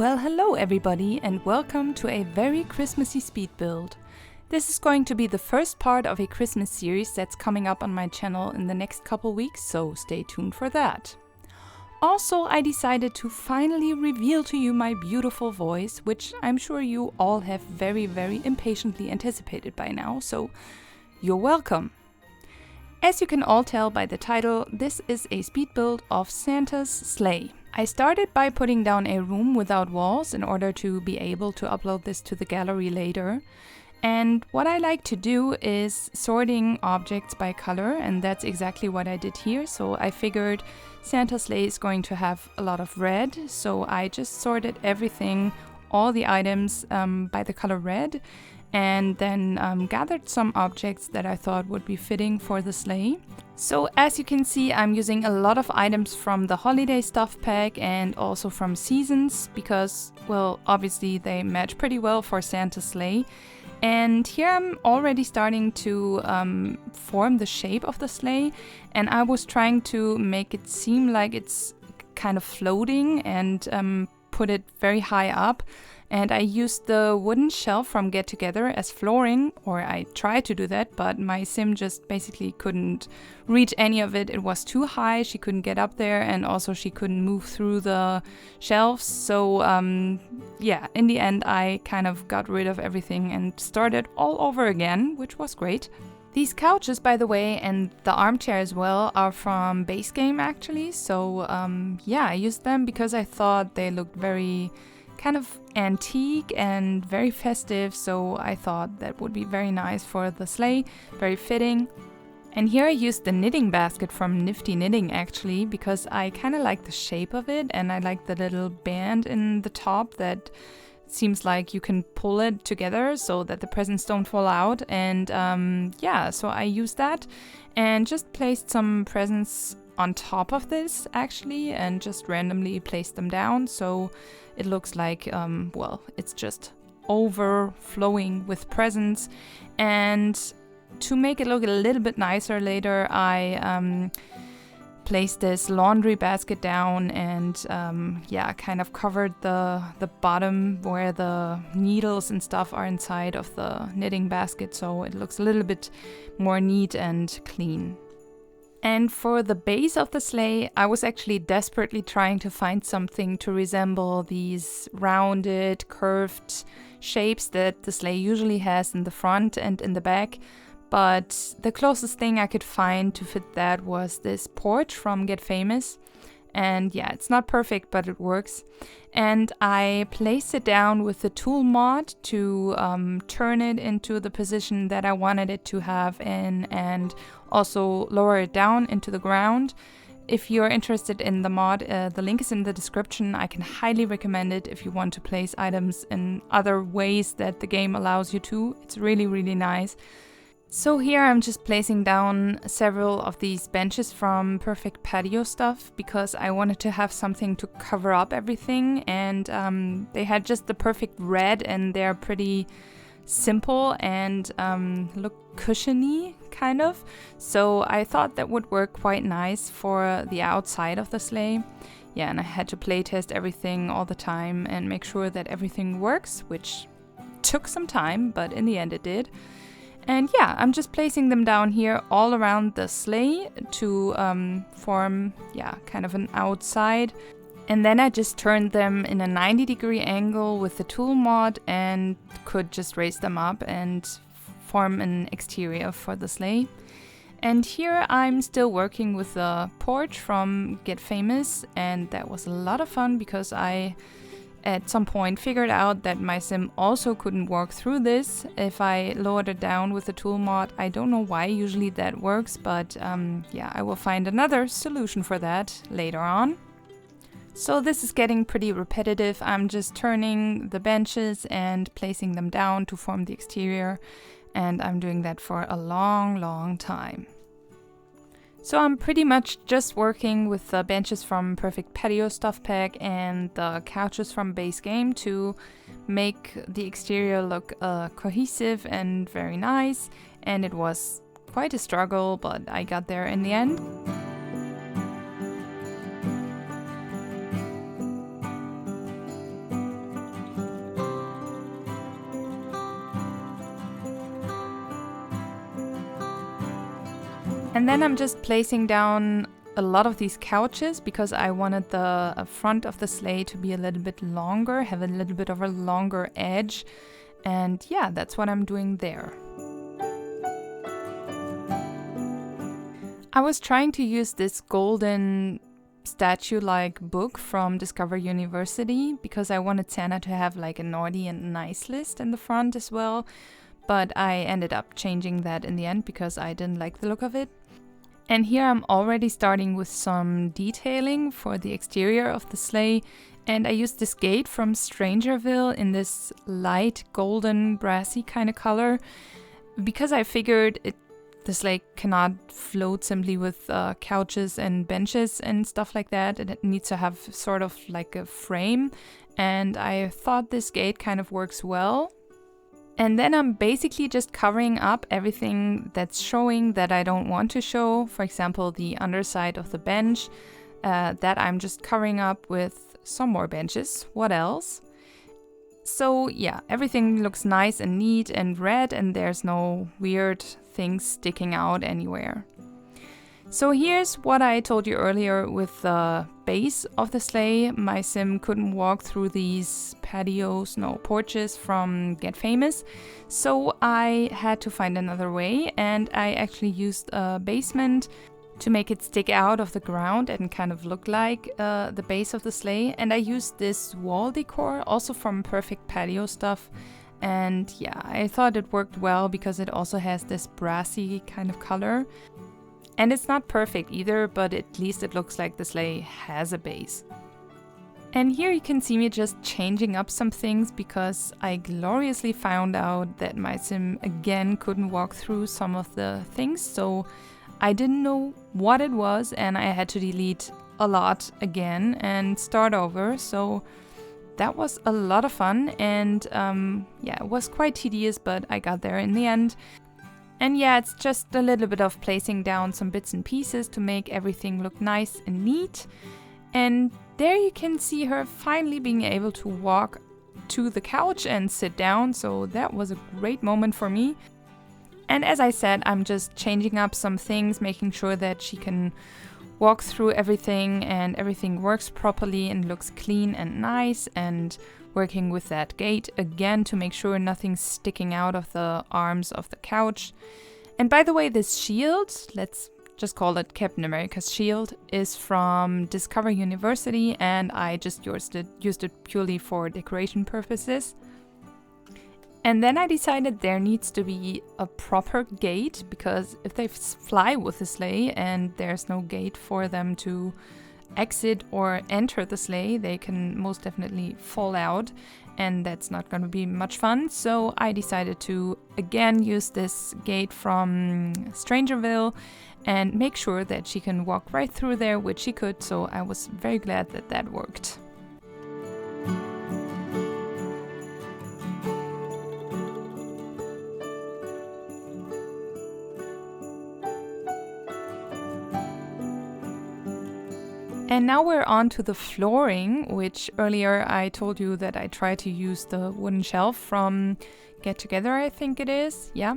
Well, hello everybody and welcome to a very Christmassy speed build. This is going to be the first part of a Christmas series that's coming up on my channel in the next couple weeks, so stay tuned for that. Also, I decided to finally reveal to you my beautiful voice, which I'm sure you all have very impatiently anticipated by now, so you're welcome. As you can all tell by the title, this is a speed build of Santa's sleigh. I started by putting down a room without walls in order to be able to upload this to the gallery later. And what I like to do is sorting objects by color, and that's exactly what I did here. So I figured Santa's sleigh is going to have a lot of red, so I just sorted everything, all the items by the color red, and then gathered some objects that I thought would be fitting for the sleigh. So as you can see, I'm using a lot of items from the holiday stuff pack and also from seasons because, well, obviously they match pretty well for Santa's sleigh. And here I'm already starting to form the shape of the sleigh, and I was trying to make it seem like it's kind of floating and put it very high up. And I used the wooden shelf from Get Together as flooring, or I tried to do that, but my sim just basically couldn't reach any of it. It was too high, she couldn't get up there, and also she couldn't move through the shelves. So yeah, in the end I kind of got rid of everything and started all over again, which was great. These couches, by the way, and the armchair as well, are from base game actually. So yeah, I used them because I thought they looked very kind of antique and very festive, so I thought that would be very nice for the sleigh, very fitting. And here I used the knitting basket from Nifty Knitting actually, because I kind of like the shape of it and I like the little band in the top that seems like you can pull it together so that the presents don't fall out. And yeah, so I used that and just placed some presents on top of this actually and just randomly placed them down, so it looks like well, it's just overflowing with presents. And to make it look a little bit nicer later, I placed this laundry basket down and yeah, kind of covered the bottom where the needles and stuff are inside of the knitting basket, so it looks a little bit more neat and clean. And for the base of the sleigh, I was actually desperately trying to find something to resemble these rounded, curved shapes that the sleigh usually has in the front and in the back. But the closest thing I could find to fit that was this porch from Get Famous. And yeah, it's not perfect, but it works. And I placed it down with the tool mod to turn it into the position that I wanted it to have in, and also lower it down into the ground. If you're interested in the mod, the link is in the description. I can highly recommend it if you want to place items in other ways that the game allows you to. It's really nice. So here I'm just placing down several of these benches from Perfect Patio Stuff because I wanted to have something to cover up everything, and they had just the perfect red and they're pretty simple and look cushiony kind of. So I thought that would work quite nice for the outside of the sleigh. Yeah, and I had to play test everything all the time and make sure that everything works, which took some time, but in the end it did. And yeah, I'm just placing them down here all around the sleigh to form, yeah, kind of an outside. And then I just turned them in a 90-degree angle with the tool mod and could just raise them up and form an exterior for the sleigh. And here I'm still working with the porch from Get Famous, and that was a lot of fun because I at some point figured out that my sim also couldn't work through this if I lowered it down with the tool mod. I don't know why usually that works, but yeah, I will find another solution for that later on. So this is getting pretty repetitive. I'm just turning the benches and placing them down to form the exterior, and I'm doing that for a long time. So I'm pretty much just working with the benches from Perfect Patio Stuff Pack and the couches from base game to make the exterior look cohesive and very nice. And it was quite a struggle, but I got there in the end. And then I'm just placing down a lot of these couches because I wanted the front of the sleigh to be a little bit longer, have a little bit of a longer edge. And yeah, that's what I'm doing there. I was trying to use this golden statue-like book from Discover University because I wanted Santa to have like a naughty and nice list in the front as well. But I ended up changing that in the end because I didn't like the look of it. And here I'm already starting with some detailing for the exterior of the sleigh. And I used this gate from Strangerville in this light golden brassy kind of color because I figured the sleigh cannot float simply with couches and benches and stuff like that. It needs to have sort of like a frame. And I thought this gate kind of works well. And then I'm basically just covering up everything that's showing that I don't want to show. For example, the underside of the bench that I'm just covering up with some more benches. What else? So yeah, everything looks nice and neat and red and there's no weird things sticking out anywhere. So here's what I told you earlier with the base of the sleigh. My sim couldn't walk through these porches from Get Famous. So I had to find another way and I actually used a basement to make it stick out of the ground and kind of look like the base of the sleigh. And I used this wall decor also from Perfect Patio stuff. And yeah, I thought it worked well because it also has this brassy kind of color. And it's not perfect either, but at least it looks like the sleigh has a base. And here you can see me just changing up some things because I gloriously found out that my sim again couldn't walk through some of the things. So I didn't know what it was and I had to delete a lot again and start over. So that was a lot of fun and yeah, it was quite tedious, but I got there in the end. And yeah, it's just a little bit of placing down some bits and pieces to make everything look nice and neat. And there you can see her finally being able to walk to the couch and sit down. So that was a great moment for me. And as I said, I'm just changing up some things, making sure that she can walk through everything and everything works properly and looks clean and nice, and working with that gate again to make sure nothing's sticking out of the arms of the couch. And by the way, this shield, let's just call it Captain America's shield, is from Discover University and I just used it purely for decoration purposes. And then I decided there needs to be a proper gate because if they fly with the sleigh and there's no gate for them to exit or enter the sleigh, they can most definitely fall out and that's not going to be much fun. So I decided to again use this gate from Strangerville and make sure that she can walk right through there, which she could. So I was very glad that that worked. And now we're on to the flooring, which earlier I told you that I tried to use the wooden shelf from Get Together, I think it is, yeah.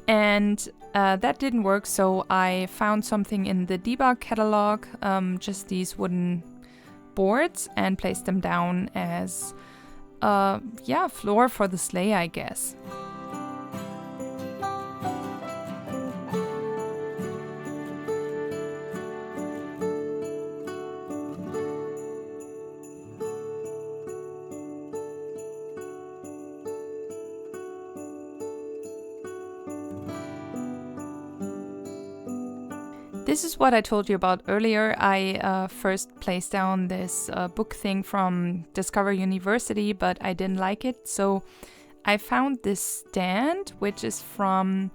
And that didn't work, so I found something in the debug catalog, just these wooden boards, and placed them down as, floor for the sleigh, I guess. This is what I told you about earlier. I first placed down this book thing from Discover University, but I didn't like it. So I found this stand, which is from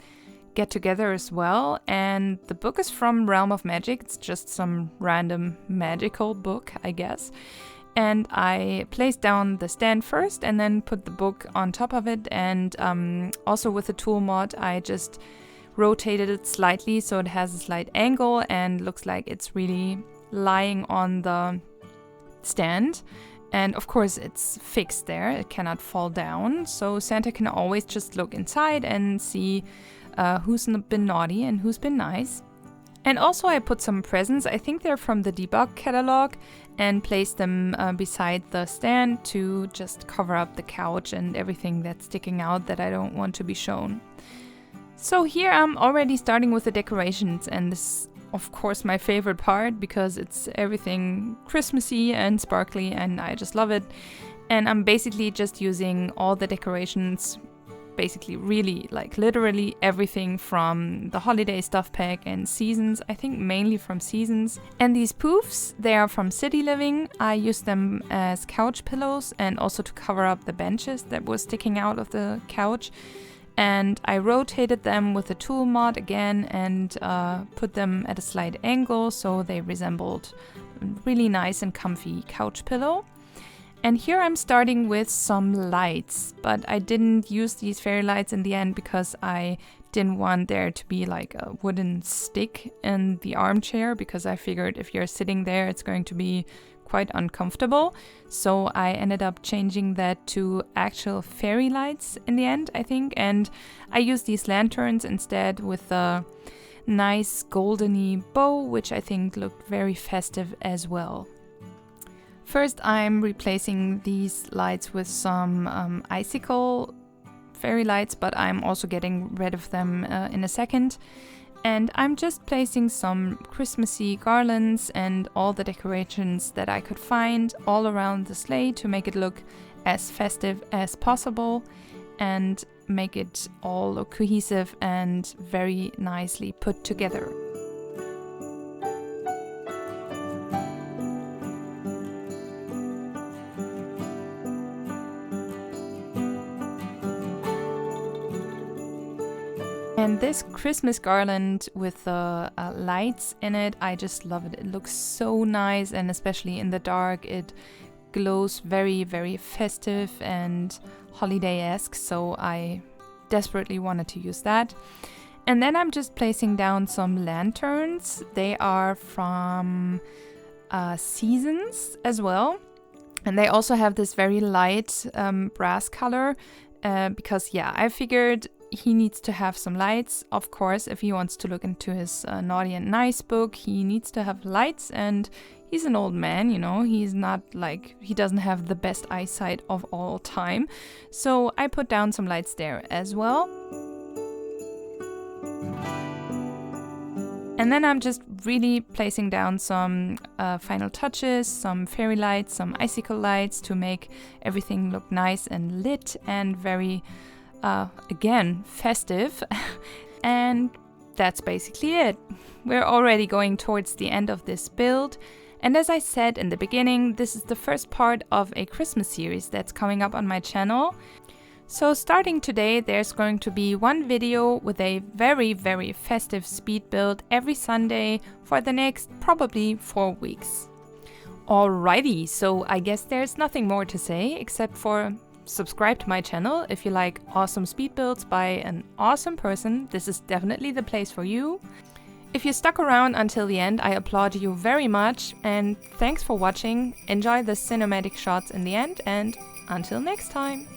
Get Together as well. And the book is from Realm of Magic. It's just some random magical book, I guess. And I placed down the stand first and then put the book on top of it. And also with the tool mod, I just rotated it slightly so it has a slight angle and looks like it's really lying on the stand. And of course it's fixed there, it cannot fall down, so Santa can always just look inside and see who's been naughty and who's been nice. And also I put some presents, I think they're from the debug catalog, and placed them beside the stand to just cover up the couch and everything that's sticking out that I don't want to be shown. So here I'm already starting with the decorations, and this is of course my favorite part because it's everything Christmassy and sparkly and I just love it. And I'm basically just using all the decorations, basically really like literally everything from the holiday stuff pack and seasons, I think mainly from seasons. And these poofs, they are from City Living. I use them as couch pillows and also to cover up the benches that were sticking out of the couch. And I rotated them with the tool mod again and put them at a slight angle so they resembled a really nice and comfy couch pillow. And here I'm starting with some lights, but I didn't use these fairy lights in the end because I didn't want there to be like a wooden stick in the armchair, because I figured if you're sitting there it's going to be quite uncomfortable. So I ended up changing that to actual fairy lights in the end, I think. And I used these lanterns instead with a nice goldeny bow, which I think looked very festive as well. First, I'm replacing these lights with some icicle fairy lights, but I'm also getting rid of them in a second. And I'm just placing some Christmassy garlands and all the decorations that I could find all around the sleigh to make it look as festive as possible and make it all look cohesive and very nicely put together. And this Christmas garland with the lights in it, I just love it. It looks so nice, and especially in the dark, it glows very, very festive and holiday-esque, so I desperately wanted to use that. And then I'm just placing down some lanterns. They are from Seasons as well. And they also have this very light brass color because, yeah, I figured he needs to have some lights. Of course, if he wants to look into his Naughty and Nice book, he needs to have lights, and he's an old man, you know, he's not like, he doesn't have the best eyesight of all time. So I put down some lights there as well. And then I'm just really placing down some final touches, some fairy lights, some icicle lights to make everything look nice and lit and very again, festive. And that's basically it. We're already going towards the end of this build. And as I said in the beginning, this is the first part of a Christmas series that's coming up on my channel. So starting today, there's going to be one video with a very, very festive speed build every Sunday for the next probably 4 weeks. Alrighty, so I guess there's nothing more to say except for subscribe to my channel if you like awesome speed builds by an awesome person. This is definitely the place for you. If you stuck around until the end, I applaud you very much, and thanks for watching. Enjoy the cinematic shots in the end, and until next time.